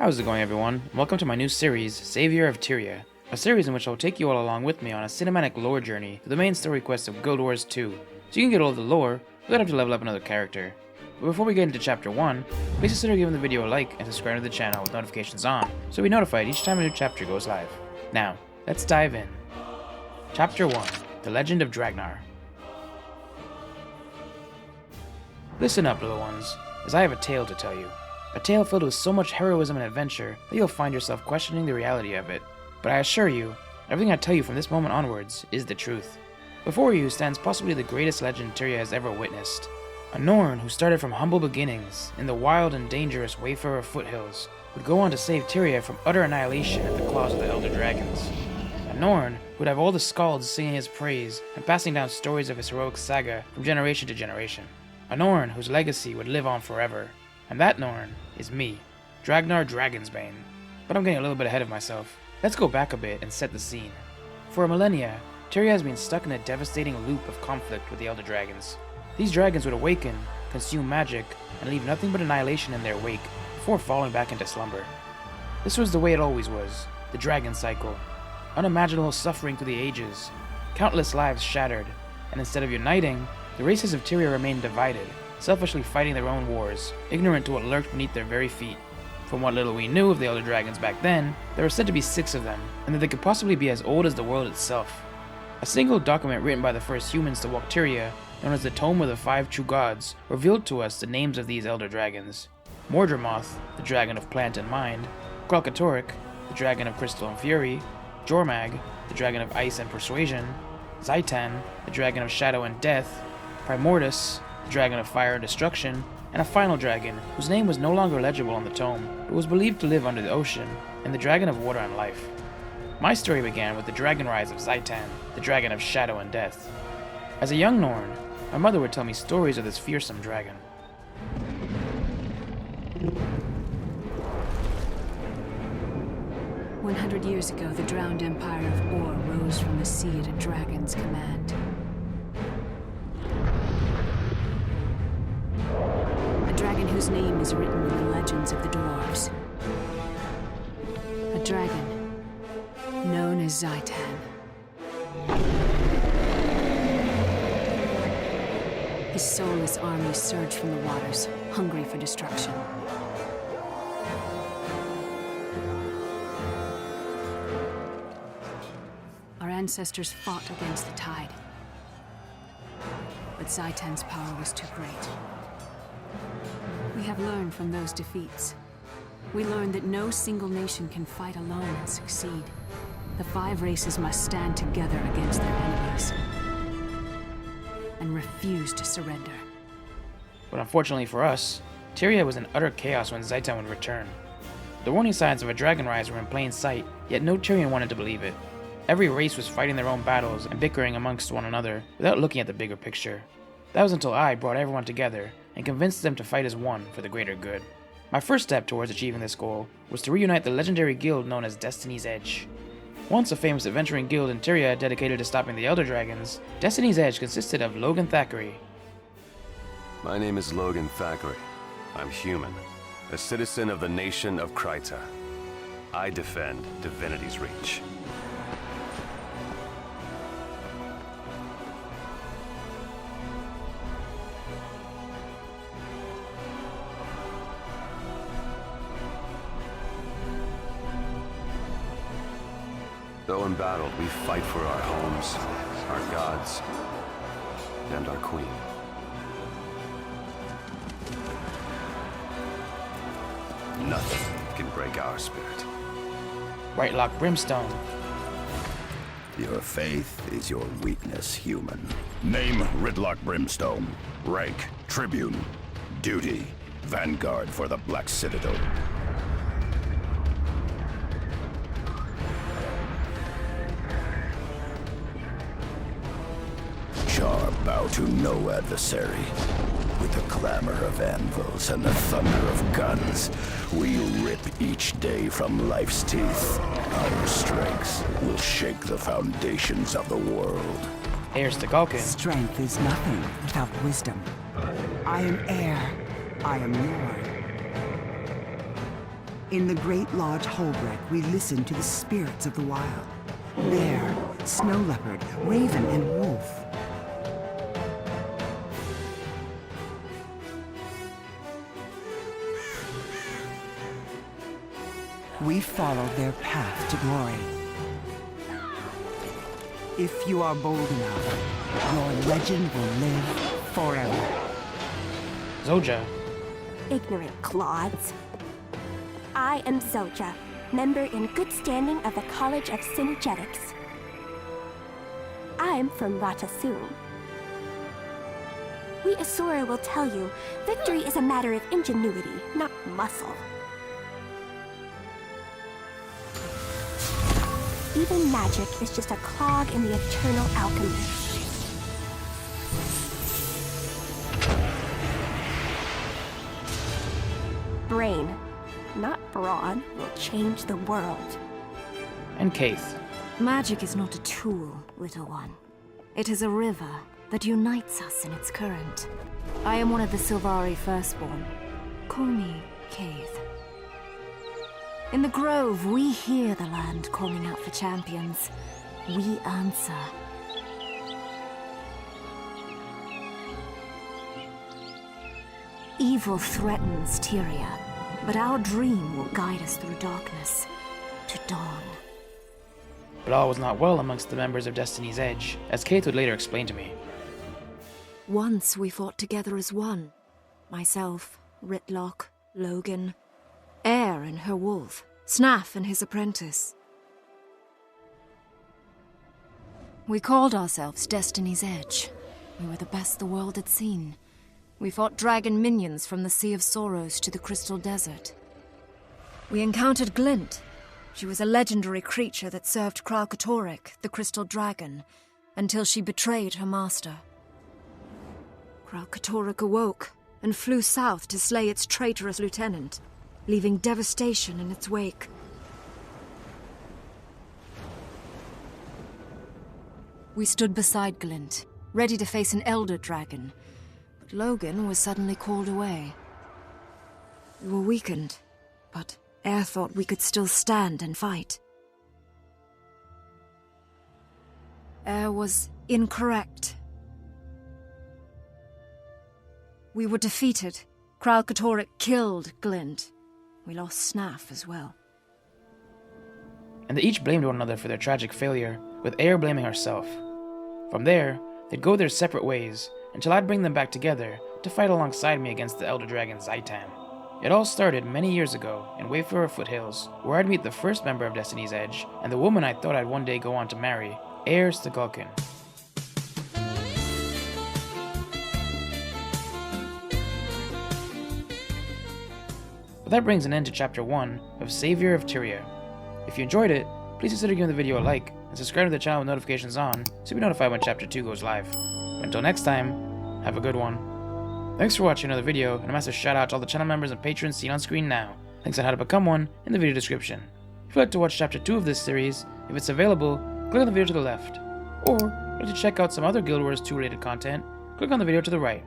How's it going, everyone? Welcome to my new series, Savior of Tyria, a series in which I'll take you all along with me on a cinematic lore journey through the main story quest of Guild Wars 2. So you can get all of the lore without having to level up another character. But before we get into Chapter 1, please consider giving the video a like and subscribing to the channel with notifications on, so you'll be notified each time a new chapter goes live. Now, let's dive in. Chapter 1, The Legend of Dragnar. Listen up, little ones, as I have a tale to tell you. A tale filled with so much heroism and adventure that you'll find yourself questioning the reality of it. But I assure you, everything I tell you from this moment onwards is the truth. Before you stands possibly the greatest legend Tyria has ever witnessed. A Norn who started from humble beginnings in the wild and dangerous Wayfarer foothills would go on to save Tyria from utter annihilation at the claws of the Elder Dragons. A Norn who would have all the Skalds singing his praise and passing down stories of his heroic saga from generation to generation. A Norn whose legacy would live on forever. And that Norn is me, Dragnar Dragonsbane. But I'm getting a little bit ahead of myself. Let's go back a bit and set the scene. For millennia, Tyria has been stuck in a devastating loop of conflict with the Elder Dragons. These dragons would awaken, consume magic, and leave nothing but annihilation in their wake before falling back into slumber. This was the way it always was, the dragon cycle. Unimaginable suffering through the ages, countless lives shattered, and instead of uniting, the races of Tyria remained divided, selfishly fighting their own wars, ignorant to what lurked beneath their very feet. From what little we knew of the Elder Dragons back then, there were said to be 6 of them, and that they could possibly be as old as the world itself. A single document written by the first humans to walk Tyria, known as the Tome of the 5 True Gods, revealed to us the names of these Elder Dragons. Mordramoth, the Dragon of Plant and Mind, Kralkatorrik, the Dragon of Crystal and Fury, Jormag, the Dragon of Ice and Persuasion, Zaitan, the Dragon of Shadow and Death, Primordus, the Dragon of Fire and Destruction, and a final dragon, whose name was no longer legible on the tome, but was believed to live under the ocean, and the Dragon of Water and Life. My story began with the dragon rise of Zaitan, the Dragon of Shadow and Death. As a young Norn, my mother would tell me stories of this fearsome dragon. "100 years ago, the drowned empire of Or rose from the sea at a dragon's command. A dragon whose name is written in the legends of the dwarves. A dragon known as Zaitan. His soulless army surged from the waters, hungry for destruction. Our ancestors fought against the tide, but Zaitan's power was too great. We have learned from those defeats. We learned that no single nation can fight alone and succeed. The 5 races must stand together against their enemies and refuse to surrender." But unfortunately for us, Tyria was in utter chaos when Zaitan would return. The warning signs of a dragon rise were in plain sight, yet no Tyrian wanted to believe it. Every race was fighting their own battles and bickering amongst one another without looking at the bigger picture. That was until I brought everyone together and convinced them to fight as one for the greater good. My first step towards achieving this goal was to reunite the legendary guild known as Destiny's Edge. Once a famous adventuring guild in Tyria dedicated to stopping the Elder Dragons, Destiny's Edge consisted of Logan Thackeray. My name is Logan Thackeray. I'm human, a citizen of the nation of Kryta. I defend Divinity's Reach. Though in battle, we fight for our homes, our gods, and our queen. Nothing can break our spirit. Whitelock Brimstone. Your faith is your weakness, human. Name Ridlock Brimstone. Rank Tribune. Duty Vanguard for the Black Citadel. Char bow to no adversary. With the clamor of anvils and the thunder of guns, we rip each day from life's teeth. Our strengths will shake the foundations of the world. Heirs to Galkin. Strength is nothing without wisdom. I am heir. I am Lord. In the Great Lodge Holbreck, we listen to the spirits of the wild. Bear, snow leopard, raven, and wolf. We follow their path to glory. If you are bold enough, your legend will live forever. Zoja. Ignorant clods. I am Zoja, member in good standing of the College of Synergetics. I'm from Ratasum. We Asura will tell you, victory is a matter of ingenuity, not muscle. Even magic is just a clog in the eternal alchemy. Brain, not brawn, will change the world. And Kaith. Magic is not a tool, little one. It is a river that unites us in its current. I am one of the Sylvari Firstborn. Call me Kaith. In the Grove, we hear the land calling out for champions. We answer. Evil threatens Tyria, but our dream will guide us through darkness to dawn. But all was not well amongst the members of Destiny's Edge, as Kaith would later explain to me. Once we fought together as one. Myself, Ritlock, Logan, Air and her wolf, Snaff and his apprentice. We called ourselves Destiny's Edge. We were the best the world had seen. We fought dragon minions from the Sea of Sorrows to the Crystal Desert. We encountered Glint. She was a legendary creature that served Kralkatorrik, the Crystal Dragon, until she betrayed her master. Kralkatorrik awoke and flew south to slay its traitorous lieutenant, leaving devastation in its wake. We stood beside Glint, ready to face an elder dragon, but Logan was suddenly called away. We were weakened, but Air thought we could still stand and fight. Air was incorrect. We were defeated. Kralkatorrik killed Glint. We lost Snaff as well. And they each blamed one another for their tragic failure, with Air blaming herself. From there, they'd go their separate ways, until I'd bring them back together to fight alongside me against the Elder Dragon Zaitan. It all started many years ago in Wayfarer Foothills, where I'd meet the first member of Destiny's Edge, and the woman I thought I'd one day go on to marry, Air Stagulkin. But that brings an end to Chapter 1 of Savior of Tyria. If you enjoyed it, please consider giving the video a like, and subscribe to the channel with notifications on, so you'll be notified when Chapter 2 goes live. But until next time, have a good one. Thanks for watching another video, and a massive shout out to all the channel members and patrons seen on screen now. Links on how to become one in the video description. If you'd like to watch Chapter 2 of this series, if it's available, click on the video to the left. Or, if you'd like to check out some other Guild Wars 2 related content, click on the video to the right.